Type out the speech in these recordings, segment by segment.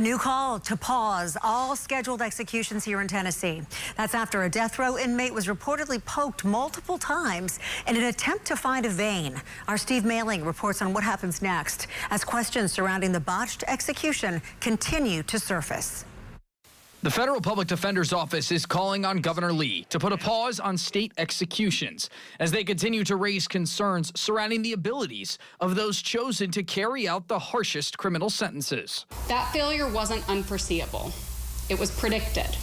New call to pause all scheduled executions here in Tennessee. That's after a death row inmate was reportedly poked multiple times in an attempt to find a vein. Our Steve Mailing reports on what happens next as questions surrounding the botched execution continue to surface. The federal public defender's office is calling on Governor Lee to put a pause on state executions as they continue to raise concerns surrounding the abilities of those chosen to carry out the harshest criminal sentences. That failure wasn't unforeseeable. It was predicted,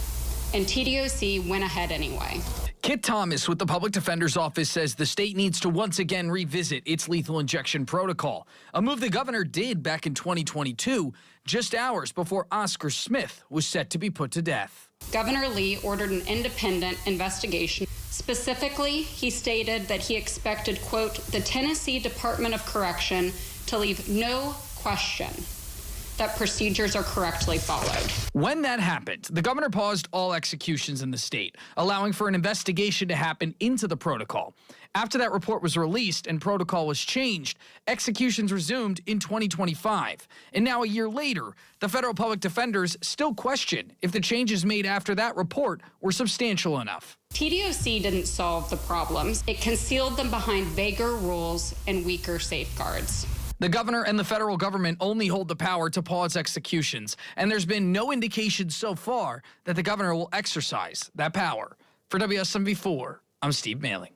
and TDOC went ahead anyway. Kit Thomas with the public defender's office says the state needs to once again revisit its lethal injection protocol, a move the governor did back in 2022, just hours before Oscar Smith was set to be put to death. Governor Lee ordered an independent investigation. Specifically, he stated that he expected, quote, the Tennessee Department of Correction to leave no question that procedures are correctly followed. When that happened, the governor paused all executions in the state, allowing for an investigation to happen into the protocol. After that report was released and protocol was changed, executions resumed in 2025. And now a year later, the federal public defenders still question if the changes made after that report were substantial enough. TDOC didn't solve the problems. It concealed them behind vaguer rules and weaker safeguards. The governor and the federal government only hold the power to pause executions, and there's been no indication so far that the governor will exercise that power. For WSMV4, I'm Steve Mailing.